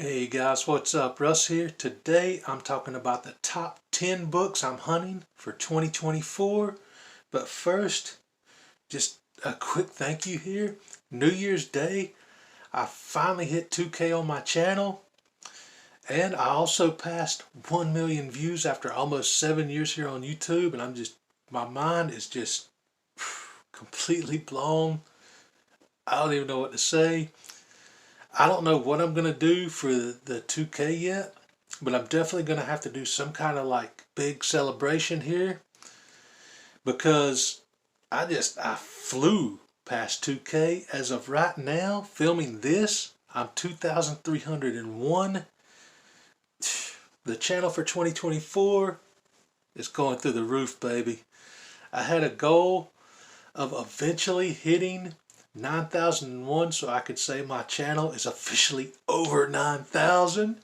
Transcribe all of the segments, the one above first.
Hey guys, what's up? Russ here. Today I'm talking about the top 10 books I'm hunting for 2024. But first, just a quick thank you here. New Year's Day, I finally hit 2K on my channel. And I also passed 1 million views after almost 7 years here on YouTube. And my mind is just completely blown. I don't even know what to say. I don't know what I'm going to do for the 2K yet, but I'm definitely going to have to do some kind of like big celebration here because I flew past 2K. As of right now, filming this, I'm 2,301. The channel for 2024 is going through the roof, baby. I had a goal of eventually hitting 9,001 so I could say my channel is officially over 9,000,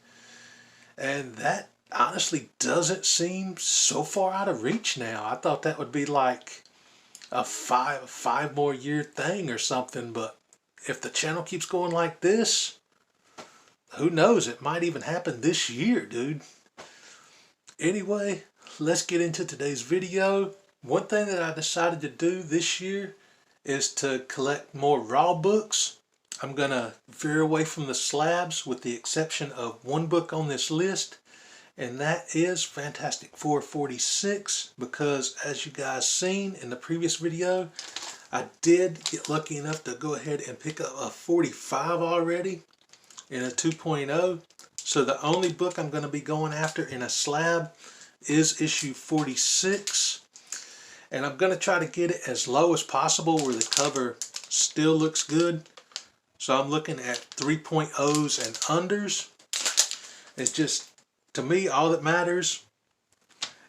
and that honestly doesn't seem so far out of reach now. I thought that would be like a five more year thing or something, but if the channel keeps going like this, who knows, it might even happen this year, dude. Anyway, let's get into today's video. One thing that I decided to do this year is to collect more raw books. I'm gonna veer away from the slabs with the exception of one book on this list, and that is Fantastic Four 46, because as you guys seen in the previous video, I did get lucky enough to go ahead and pick up a 45 already in a 2.0. So the only book I'm gonna be going after in a slab is issue 46. And I'm going to try to get it as low as possible where the cover still looks good. So I'm looking at 3.0s and unders. It's just, to me, all that matters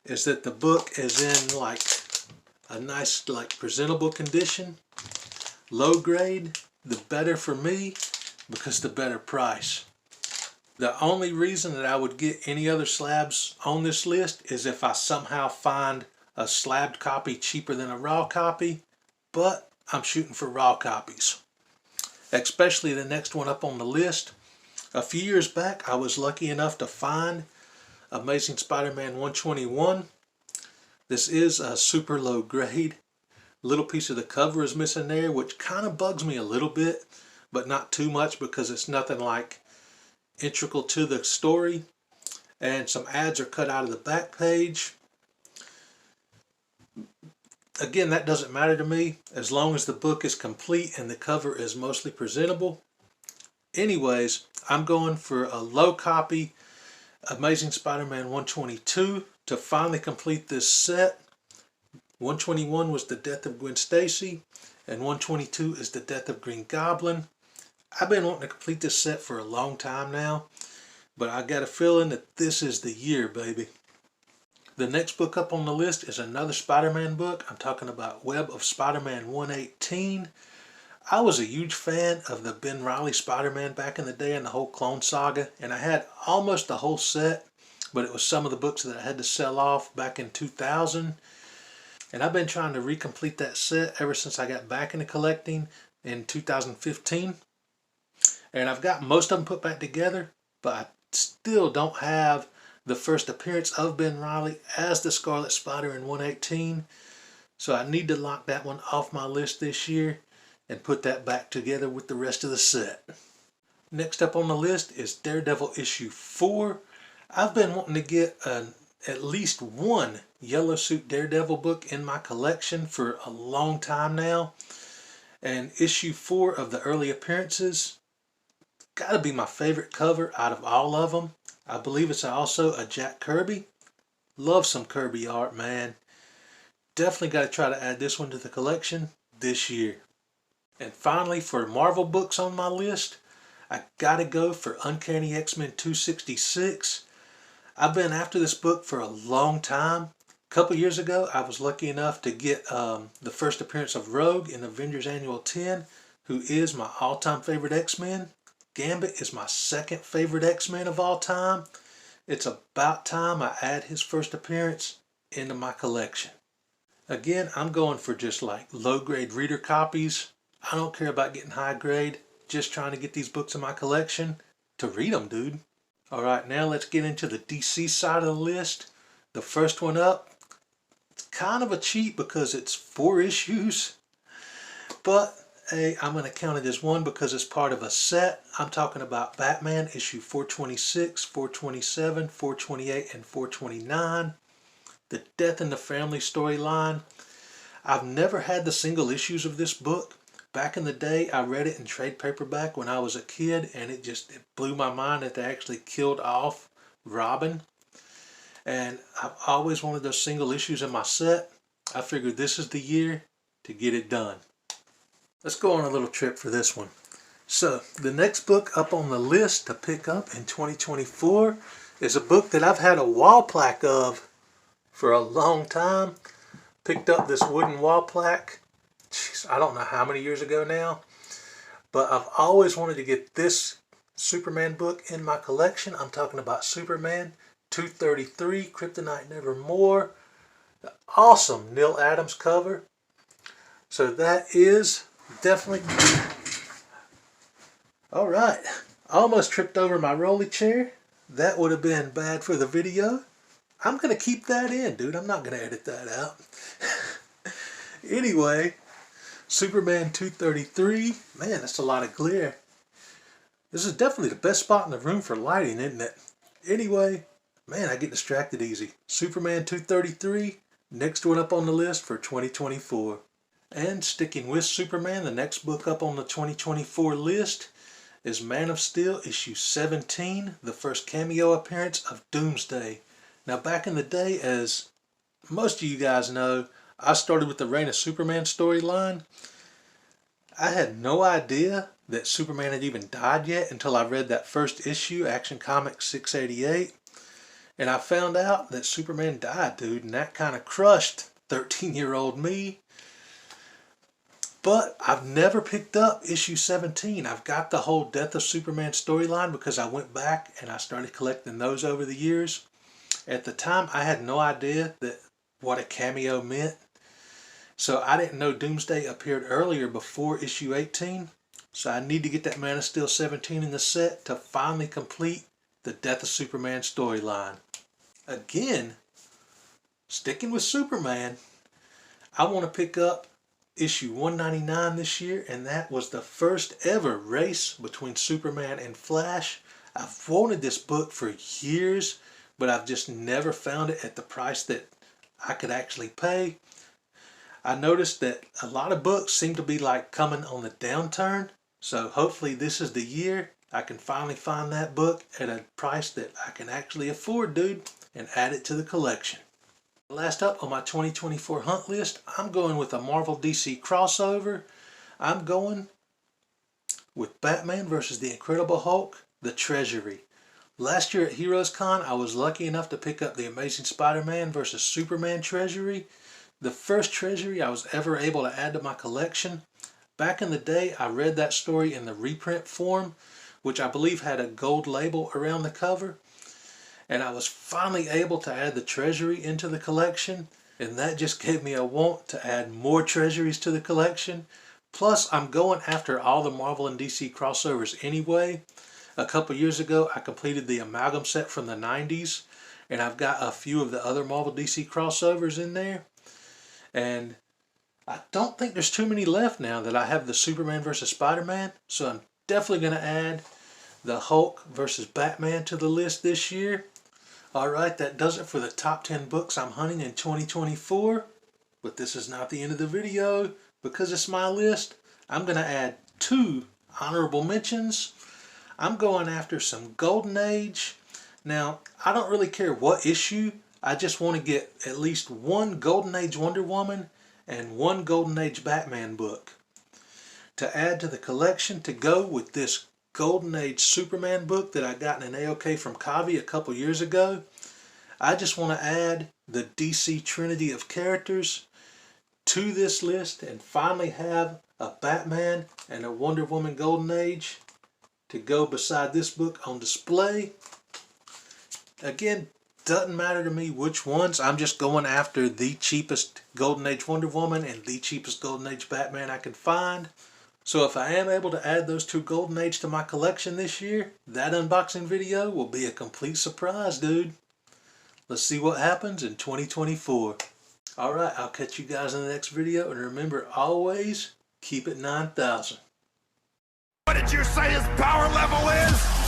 is that the book is in like a nice, like presentable condition. Low grade, the better for me because the better price. The only reason that I would get any other slabs on this list is if I somehow find a slabbed copy cheaper than a raw copy, but I'm shooting for raw copies. Especially the next one up on the list. A few years back, I was lucky enough to find Amazing Spider-Man 121. This is a super low grade. Little piece of the cover is missing there, which kind of bugs me a little bit, but not too much because it's nothing like integral to the story. And some ads are cut out of the back page. Again, that doesn't matter to me as long as the book is complete and the cover is mostly presentable. Anyways, I'm going for a low copy Amazing Spider-Man 122 to finally complete this set. 121 was the death of Gwen Stacy and 122 is the death of Green Goblin. I've been wanting to complete this set for a long time now, but I got a feeling that this is the year, baby. The next book up on the list is another Spider-Man book. I'm talking about Web of Spider-Man 118. I was a huge fan of the Ben Reilly Spider-Man back in the day and the whole Clone Saga, and I had almost the whole set, but it was some of the books that I had to sell off back in 2000. And I've been trying to recomplete that set ever since I got back into collecting in 2015. And I've got most of them put back together, but I still don't have the first appearance of Ben Reilly as the Scarlet Spider in 118. So I need to lock that one off my list this year and put that back together with the rest of the set. Next up on the list is Daredevil issue 4. I've been wanting to get at least one Yellow Suit Daredevil book in my collection for a long time now. And issue 4 of the early appearances gotta be my favorite cover out of all of them. I believe it's also a Jack Kirby. Love some Kirby art, man. Definitely got to try to add this one to the collection this year. And finally, for Marvel books on my list, I got to go for Uncanny X-Men 266. I've been after this book for a long time. A couple years ago, I was lucky enough to get the first appearance of Rogue in Avengers Annual 10, who is my all-time favorite X-Men. Gambit is my second favorite X-Men of all time. It's about time I add his first appearance into my collection. Again, I'm going for just like low grade reader copies. I don't care about getting high grade, just trying to get these books in my collection. to read them, dude. Alright, now let's get into the DC side of the list. The first one up, it's kind of a cheat because it's 4 issues. But hey, I'm going to count it as one because it's part of a set. I'm talking about Batman issue 426, 427, 428, and 429. The Death in the Family storyline. I've never had the single issues of this book. Back in the day, I read it in trade paperback when I was a kid, and it blew my mind that they actually killed off Robin. And I've always wanted those single issues in my set. I figured this is the year to get it done. Let's go on a little trip for this one. So, the next book up on the list to pick up in 2024 is a book that I've had a wall plaque of for a long time. Picked up this wooden wall plaque, I don't know how many years ago now, but I've always wanted to get this Superman book in my collection. I'm talking about Superman 233, Kryptonite Nevermore. The awesome Neil Adams cover. So that is definitely... Alright, I almost tripped over my rolly chair. That would have been bad for the video. I'm going to keep that in, dude. I'm not going to edit that out. Anyway, Superman 233. Man, that's a lot of glare. This is definitely the best spot in the room for lighting, isn't it? Anyway, man, I get distracted easy. Superman 233, next one up on the list for 2024. And sticking with Superman, the next book up on the 2024 list is Man of Steel issue 17, the first cameo appearance of Doomsday. Now, back in the day, as most of you guys know, I started with the Reign of Superman storyline. I had no idea that Superman had even died yet until I read that first issue, Action Comics 688. And I found out that Superman died, dude, and that kind of crushed 13-year-old me. But I've never picked up issue 17. I've got the whole Death of Superman storyline because I went back and I started collecting those over the years. At the time, I had no idea what a cameo meant. So I didn't know Doomsday appeared earlier before issue 18. So I need to get that Man of Steel 17 in the set to finally complete the Death of Superman storyline. Again, sticking with Superman, I want to pick up issue 199 this year, and that was the first ever race between Superman and Flash. I've wanted this book for years, but I've just never found it at the price that I could actually pay. I noticed that a lot of books seem to be like coming on the downturn, so hopefully this is the year I can finally find that book at a price that I can actually afford, dude, and add it to the collection. Last up on my 2024 hunt list, I'm going with a Marvel DC crossover. I'm going with Batman vs. the Incredible Hulk, The Treasury. Last year at Heroes Con, I was lucky enough to pick up the Amazing Spider-Man vs. Superman Treasury. The first Treasury I was ever able to add to my collection. Back in the day, I read that story in the reprint form, which I believe had a gold label around the cover. And I was finally able to add the Treasury into the collection, and that just gave me a want to add more Treasuries to the collection. Plus, I'm going after all the Marvel and DC crossovers anyway. A couple years ago, I completed the Amalgam set from the 90s, and I've got a few of the other Marvel DC crossovers in there. And I don't think there's too many left now that I have the Superman vs. Spider-Man, so I'm definitely going to add the Hulk vs. Batman to the list this year. Alright, that does it for the top 10 books I'm hunting in 2024. But this is not the end of the video. Because it's my list, I'm going to add 2 honorable mentions. I'm going after some Golden Age. Now, I don't really care what issue. I just want to get at least 1 Golden Age Wonder Woman and 1 Golden Age Batman book to add to the collection to go with this Golden Age Superman book that I got in an AOK from Kavi a couple years ago. I just want to add the DC Trinity of characters to this list and finally have a Batman and a Wonder Woman Golden Age to go beside this book on display. Again, doesn't matter to me which ones. I'm just going after the cheapest Golden Age Wonder Woman and the cheapest Golden Age Batman I can find. So if I am able to add those 2 Golden Age to my collection this year, that unboxing video will be a complete surprise, dude. Let's see what happens in 2024. Alright, I'll catch you guys in the next video, and remember, always keep it 9,000. What did you say his power level is?